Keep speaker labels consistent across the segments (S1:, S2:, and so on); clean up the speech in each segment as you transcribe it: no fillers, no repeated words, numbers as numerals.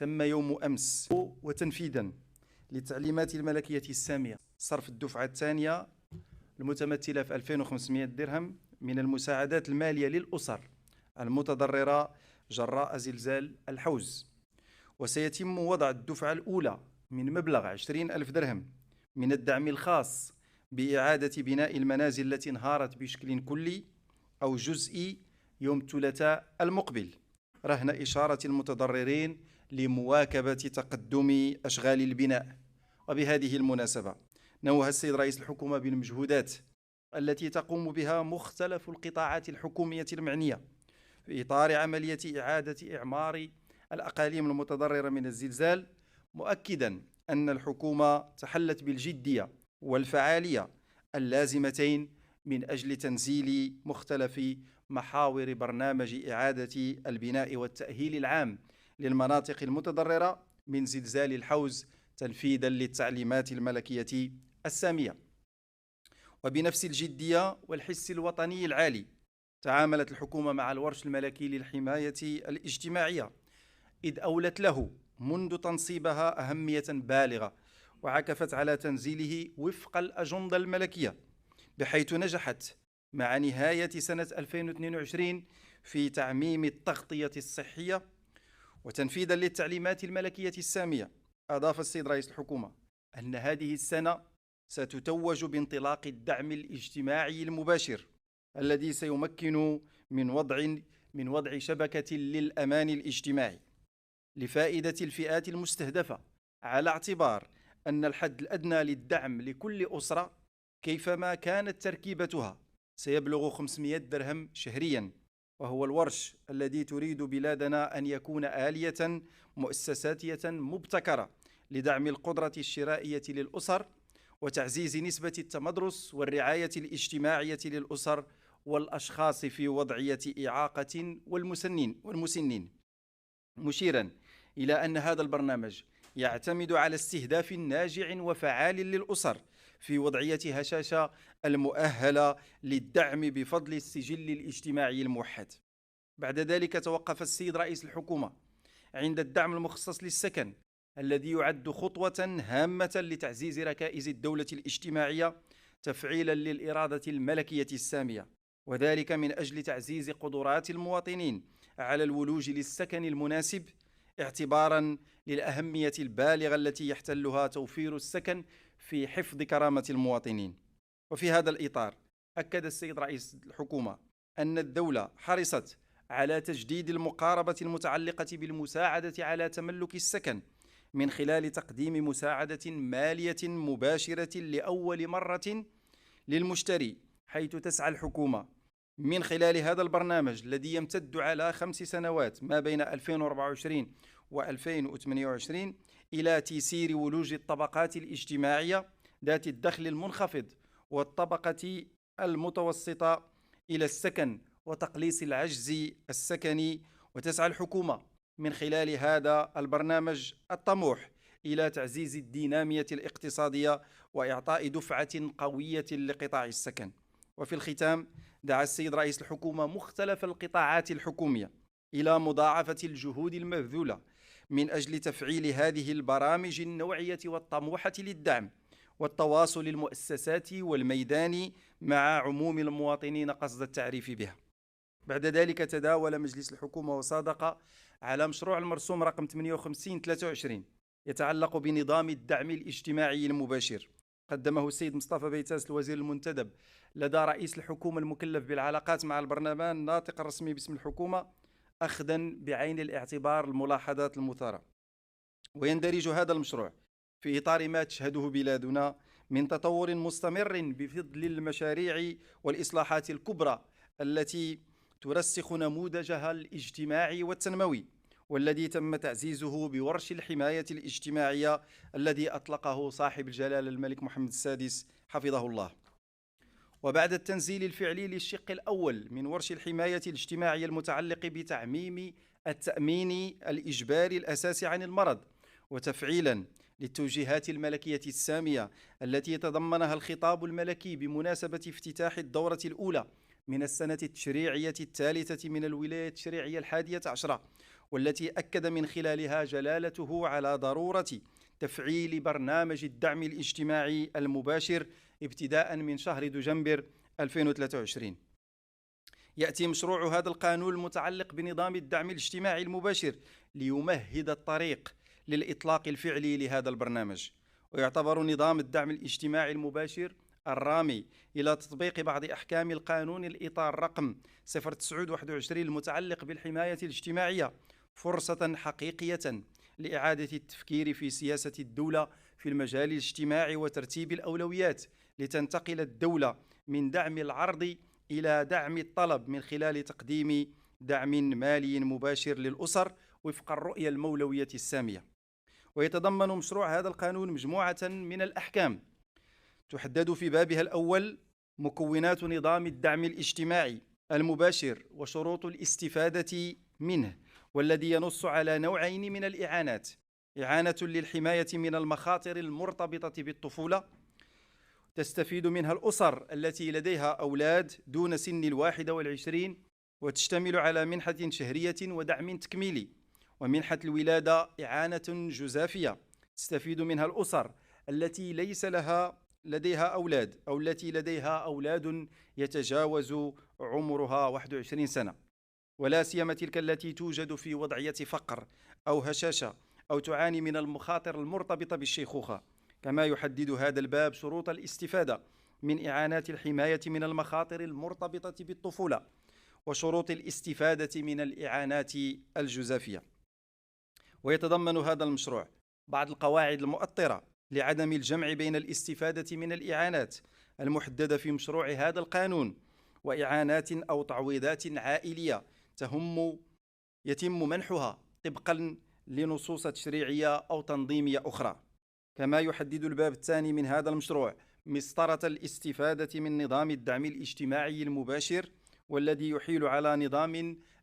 S1: تم يوم أمس وتنفيذا للتعليمات الملكية السامية صرف الدفعة الثانية المتمثلة في 2500 درهم من المساعدات المالية للأسر المتضررة جراء زلزال الحوز. وسيتم وضع الدفعة الأولى من مبلغ 20,000 درهم من الدعم الخاص بإعادة بناء المنازل التي انهارت بشكل كلي أو جزئي يوم الثلاثاء المقبل، رهن إشارة المتضررين لمواكبة تقدم أشغال البناء. وبهذه المناسبة نوه السيد رئيس الحكومة بالمجهودات التي تقوم بها مختلف القطاعات الحكومية المعنية في إطار عملية إعادة إعمار الأقاليم المتضررة من الزلزال، مؤكدا أن الحكومة تحلت بالجدية والفعالية اللازمتين من أجل تنزيل مختلف محاور برنامج إعادة البناء والتأهيل العام للمناطق المتضررة من زلزال الحوز تنفيذا للتعليمات الملكية السامية. وبنفس الجدية والحس الوطني العالي تعاملت الحكومة مع الورش الملكي للحماية الاجتماعية، إذ أولت له منذ تنصيبها أهمية بالغة، وعكفت على تنزيله وفق الأجندة الملكية، بحيث نجحت مع نهاية سنة 2022 في تعميم التغطية الصحية وتنفيذا للتعليمات الملكية السامية. أضاف السيد رئيس الحكومة أن هذه السنة ستتوج بانطلاق الدعم الاجتماعي المباشر الذي سيمكن من وضع شبكة للأمان الاجتماعي لفائدة الفئات المستهدفة، على اعتبار أن الحد الأدنى للدعم لكل أسرة كيفما كانت تركيبتها سيبلغ 500 درهم شهريا، وهو الورش الذي تريد بلادنا أن يكون آلية مؤسساتية مبتكرة لدعم القدرة الشرائية للأسر وتعزيز نسبة التمدرس والرعاية الاجتماعية للأسر والأشخاص في وضعية إعاقة والمسنين، مشيرا إلى أن هذا البرنامج يعتمد على استهداف ناجع وفعال للأسر في وضعية هشاشة المؤهلة للدعم بفضل السجل الاجتماعي الموحد. بعد ذلك توقف السيد رئيس الحكومة عند الدعم المخصص للسكن الذي يعد خطوة هامة لتعزيز ركائز الدولة الاجتماعية تفعيلا للإرادة الملكية السامية، وذلك من أجل تعزيز قدرات المواطنين على الولوج للسكن المناسب، اعتبارا للأهمية البالغة التي يحتلها توفير السكن في حفظ كرامة المواطنين. وفي هذا الإطار أكد السيد رئيس الحكومة أن الدولة حرصت على تجديد المقاربة المتعلقة بالمساعدة على تملك السكن من خلال تقديم مساعدة مالية مباشرة لأول مرة للمشتري، حيث تسعى الحكومة من خلال هذا البرنامج الذي يمتد على 5 سنوات ما بين 2024 و2028 إلى تيسير ولوج الطبقات الاجتماعية ذات الدخل المنخفض والطبقة المتوسطة إلى السكن وتقليص العجز السكني. وتسعى الحكومة من خلال هذا البرنامج الطموح إلى تعزيز الدينامية الاقتصادية وإعطاء دفعة قوية لقطاع السكن. وفي الختام دعا السيد رئيس الحكومة مختلف القطاعات الحكومية إلى مضاعفة الجهود المبذولة من أجل تفعيل هذه البرامج النوعية والطموحة للدعم والتواصل المؤسساتي والميداني مع عموم المواطنين قصد التعريف بها. بعد ذلك تداول مجلس الحكومة وصادق على مشروع المرسوم رقم 58/23 يتعلق بنظام الدعم الاجتماعي المباشر، قدمه السيد مصطفى بيتاس الوزير المنتدب لدى رئيس الحكومة المكلف بالعلاقات مع البرلمان الناطق الرسمي باسم الحكومة، أخذا بعين الاعتبار الملاحظات المثارة. ويندرج هذا المشروع في إطار ما تشهده بلادنا من تطور مستمر بفضل المشاريع والإصلاحات الكبرى التي ترسخ نموذجها الاجتماعي والتنموي، والذي تم تعزيزه بورش الحماية الاجتماعية الذي أطلقه صاحب الجلالة الملك محمد السادس حفظه الله. وبعد التنزيل الفعلي للشق الأول من ورش الحماية الاجتماعية المتعلق بتعميم التأمين الإجباري الأساسي عن المرض وتفعيلا للتوجيهات الملكية السامية التي تضمنها الخطاب الملكي بمناسبة افتتاح الدورة الأولى من السنة التشريعية الثالثة من الولاية التشريعية 11 والتي أكد من خلالها جلالته على ضرورة تفعيل برنامج الدعم الاجتماعي المباشر ابتداء من شهر دجنبر 2023. يأتي مشروع هذا القانون المتعلق بنظام الدعم الاجتماعي المباشر ليمهد الطريق للإطلاق الفعلي لهذا البرنامج، ويعتبر نظام الدعم الاجتماعي المباشر الرامي إلى تطبيق بعض أحكام القانون الإطار رقم 0921 المتعلق بالحماية الاجتماعية فرصة حقيقية لإعادة التفكير في سياسة الدولة في المجال الاجتماعي وترتيب الأولويات، لتنتقل الدولة من دعم العرض إلى دعم الطلب من خلال تقديم دعم مالي مباشر للأسر وفق الرؤية المولوية السامية. ويتضمن مشروع هذا القانون مجموعة من الأحكام تحدد في بابها الأول مكونات نظام الدعم الاجتماعي المباشر وشروط الاستفادة منه، والذي ينص على نوعين من الإعانات: إعانة للحماية من المخاطر المرتبطة بالطفولة تستفيد منها الأسر التي لديها أولاد دون سن 21، وتشتمل على منحة شهرية ودعم تكميلي، ومنحة الولادة إعانة جزافية تستفيد منها الأسر التي ليس لديها أولاد أو التي لديها أولاد يتجاوز عمرها 21 سنة، ولا سيما تلك التي توجد في وضعية فقر أو هشاشة أو تعاني من المخاطر المرتبطة بالشيخوخة. كما يحدد هذا الباب شروط الاستفادة من إعانات الحماية من المخاطر المرتبطة بالطفولة وشروط الاستفادة من الإعانات الجزافية. ويتضمن هذا المشروع بعض القواعد المؤطرة لعدم الجمع بين الاستفادة من الإعانات المحددة في مشروع هذا القانون وإعانات أو تعويضات عائلية يتم منحها طبقا لنصوص تشريعية أو تنظيمية أخرى. كما يحدد الباب الثاني من هذا المشروع مسطرة الاستفادة من نظام الدعم الاجتماعي المباشر، والذي يحيل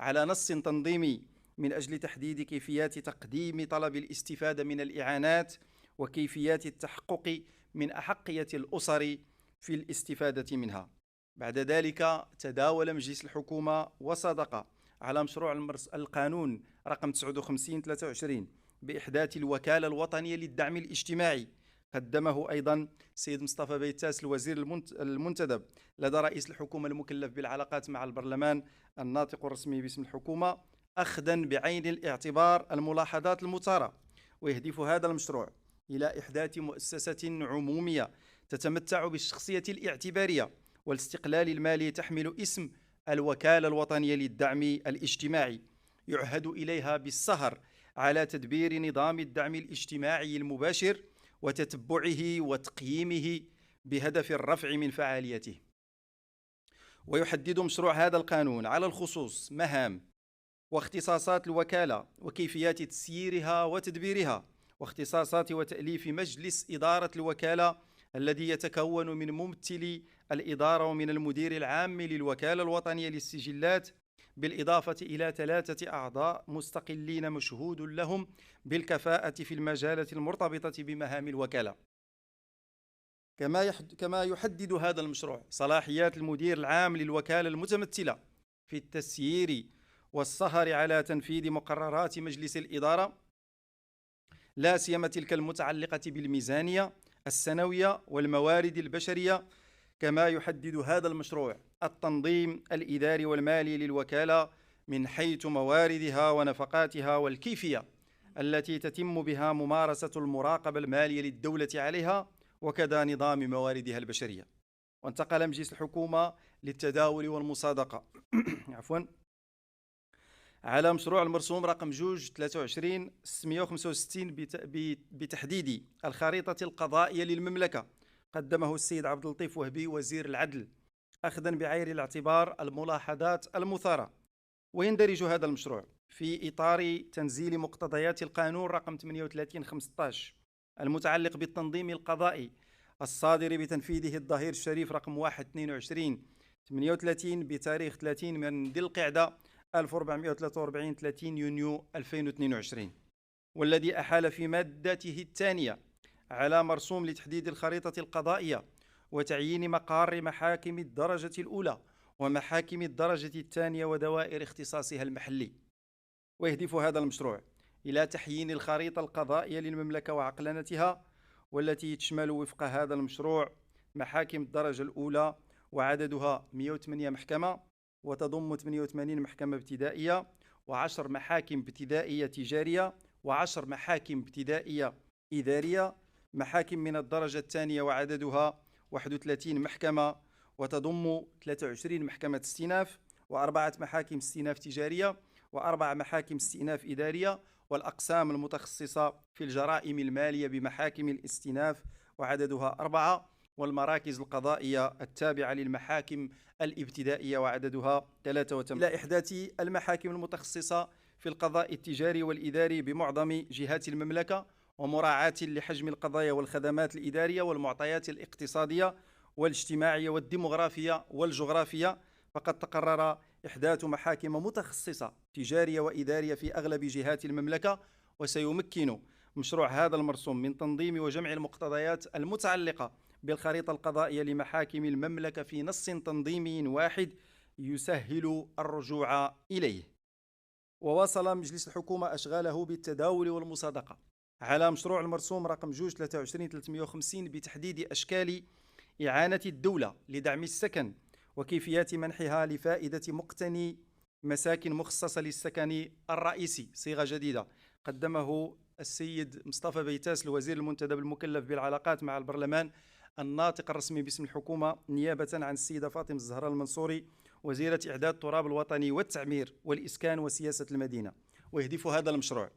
S1: على نص تنظيمي من أجل تحديد كيفيات تقديم طلب الاستفادة من الإعانات وكيفيات التحقق من أحقية الأسر في الاستفادة منها. بعد ذلك تداول مجلس الحكومة وصادق على مشروع القانون رقم 59/23 بإحداث الوكالة الوطنية للدعم الاجتماعي. قدمه أيضا السيد مصطفى بيتاس الوزير المنتدب لدى رئيس الحكومة المكلف بالعلاقات مع البرلمان الناطق الرسمي باسم الحكومة، أخذا بعين الاعتبار الملاحظات المثارة. ويهدف هذا المشروع إلى إحداث مؤسسة عمومية تتمتع بالشخصية الاعتبارية والاستقلال المالي تحمل اسم الوكالة الوطنية للدعم الاجتماعي، يعهد إليها بالسهر على تدبير نظام الدعم الاجتماعي المباشر وتتبعه وتقييمه بهدف الرفع من فعاليته. ويحدد مشروع هذا القانون على الخصوص مهام واختصاصات الوكالة وكيفيات تسييرها وتدبيرها، واختصاصات وتأليف مجلس إدارة الوكالة الذي يتكون من ممثلي الإدارة ومن المدير العام للوكالة الوطنية للسجلات، بالإضافة إلى 3 أعضاء مستقلين مشهود لهم بالكفاءة في المجالات المرتبطة بمهام الوكالة. كما يحدد هذا المشروع صلاحيات المدير العام للوكالة المتمثلة في التسيير والسهر على تنفيذ مقررات مجلس الإدارة، لا سيما تلك المتعلقة بالميزانية السنوية والموارد البشرية. كما يحدد هذا المشروع التنظيم الإداري والمالي للوكالة من حيث مواردها ونفقاتها والكيفية التي تتم بها ممارسة المراقبة المالية للدولة عليها، وكذا نظام مواردها البشرية. وانتقل مجلس الحكومة للتداول والمصادقة على مشروع المرسوم رقم 2/23/665 بتحديد الخريطة القضائية للمملكة. قدمه السيد عبد اللطيف وهبي وزير العدل أخذا بعين الاعتبار الملاحظات المثارة. ويندرج هذا المشروع في إطار تنزيل مقتضيات القانون رقم 38/15 المتعلق بالتنظيم القضائي الصادر بتنفيذه الظهير الشريف رقم 1/22/38 بتاريخ 30 من ذي القعدة 1443 30 يونيو 2022، والذي أحال في مادته الثانية على مرسوم لتحديد الخريطة القضائية وتعيين مقار محاكم الدرجة الأولى ومحاكم الدرجة الثانية ودوائر اختصاصها المحلي. ويهدف هذا المشروع إلى تحيين الخريطة القضائية للمملكة وعقلنتها، والتي تشمل وفق هذا المشروع محاكم الدرجة الأولى وعددها 108 محكمة، وتضم 88 محكمة ابتدائية و10 محاكم ابتدائية تجارية و10 محاكم ابتدائية إدارية، محاكم من الدرجة الثانية وعددها 31 محكمة، وتضم 23 محكمة استئناف وأربعة محاكم استئناف تجارية وأربع محاكم استئناف إدارية، والأقسام المتخصصة في الجرائم المالية بمحاكم الاستئناف وعددها 4، والمراكز القضائية التابعة للمحاكم الابتدائية وعددها 83، إلى إحداث المحاكم المتخصصة في القضاء التجاري والإداري بمعظم جهات المملكة، ومراعاة لحجم القضايا والخدمات الإدارية والمعطيات الاقتصادية والاجتماعية والديمغرافية والجغرافية. فقد تقرر إحداث محاكم متخصصة تجارية وإدارية في أغلب جهات المملكة، وسيمكن مشروع هذا المرسوم من تنظيم وجمع المقتضيات المتعلقة بالخريطة القضائية لمحاكم المملكة في نص تنظيمي واحد يسهل الرجوع إليه. وواصل مجلس الحكومة أشغاله بالتداول والمصادقة على مشروع المرسوم رقم 2/23/350 بتحديد أشكال إعانة الدولة لدعم السكن وكيفيات منحها لفائدة مقتني مساكن مخصصة للسكن الرئيسي. صيغة جديدة قدمه السيد مصطفى بيتاس الوزير المنتدب المكلف بالعلاقات مع البرلمان الناطق الرسمي باسم الحكومة، نيابة عن السيدة فاطمة الزهراء المنصوري وزيرة إعداد التراب الوطني والتعمير والإسكان وسياسة المدينة. ويهدف هذا المشروع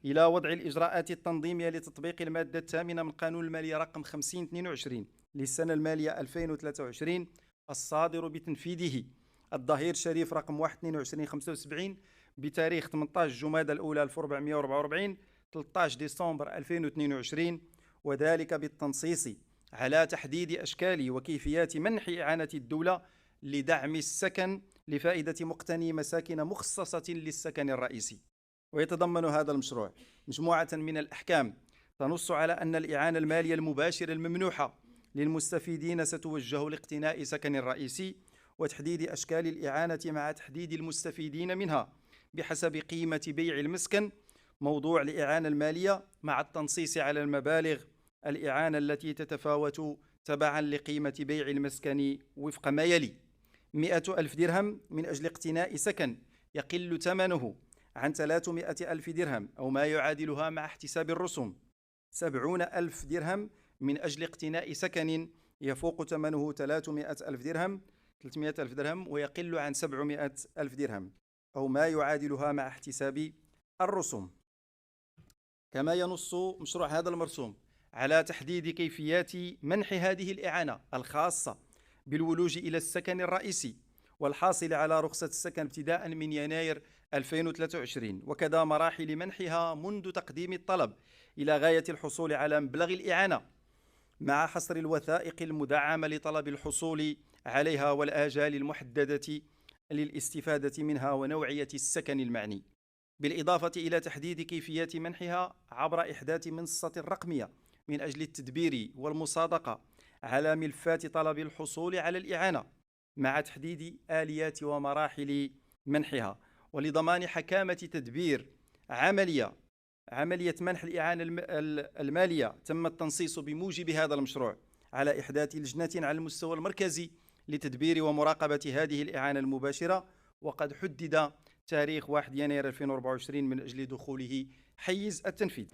S1: إلى وضع الإجراءات التنظيمية لتطبيق المادة الثامنة من قانون المالية رقم 50/22 للسنة المالية 2023 الصادر بتنفيذه الظهير شريف رقم 1/22/75 بتاريخ 18 جمادى الأولى 1444 13 ديسمبر 2022، وذلك بالتنصيص على تحديد أشكال وكيفيات منح إعانة الدولة لدعم السكن لفائدة مقتني مساكن مخصصة للسكن الرئيسي. ويتضمن هذا المشروع مجموعة من الأحكام تنص على أن الإعانة المالية المباشرة الممنوحة للمستفيدين ستوجه لاقتناء سكن رئيسي، وتحديد أشكال الإعانة مع تحديد المستفيدين منها بحسب قيمة بيع المسكن موضوع الإعانة المالية، مع التنصيص على المبالغ الإعانة التي تتفاوت تبعا لقيمة بيع المسكن وفق ما يلي: 100,000 درهم من أجل اقتناء سكن يقل ثمنه عن 300,000 درهم أو ما يعادلها مع احتساب الرسوم، 70,000 درهم من أجل اقتناء سكن يفوق ثمنه 300,000 درهم ويقل عن 700,000 درهم أو ما يعادلها مع احتساب الرسوم. كما ينص مشروع هذا المرسوم على تحديد كيفيات منح هذه الإعانة الخاصة بالولوج إلى السكن الرئيسي والحاصل على رخصة السكن ابتداء من يناير 2023، وكذا مراحل منحها منذ تقديم الطلب إلى غاية الحصول على مبلغ الإعانة، مع حصر الوثائق المدعمة لطلب الحصول عليها والآجال المحددة للاستفادة منها ونوعية السكن المعني، بالإضافة إلى تحديد كيفيات منحها عبر إحداث منصة رقمية من أجل التدبير والمصادقة على ملفات طلب الحصول على الإعانة، مع تحديد آليات ومراحل منحها، ولضمان حكامة تدبير عملية منح الإعانة المالية. تم التنصيص بموجب هذا المشروع على إحداث لجنة على المستوى المركزي لتدبير ومراقبة هذه الإعانة المباشرة، وقد حدد تاريخ 1 يناير 2024 من أجل دخوله حيز التنفيذ.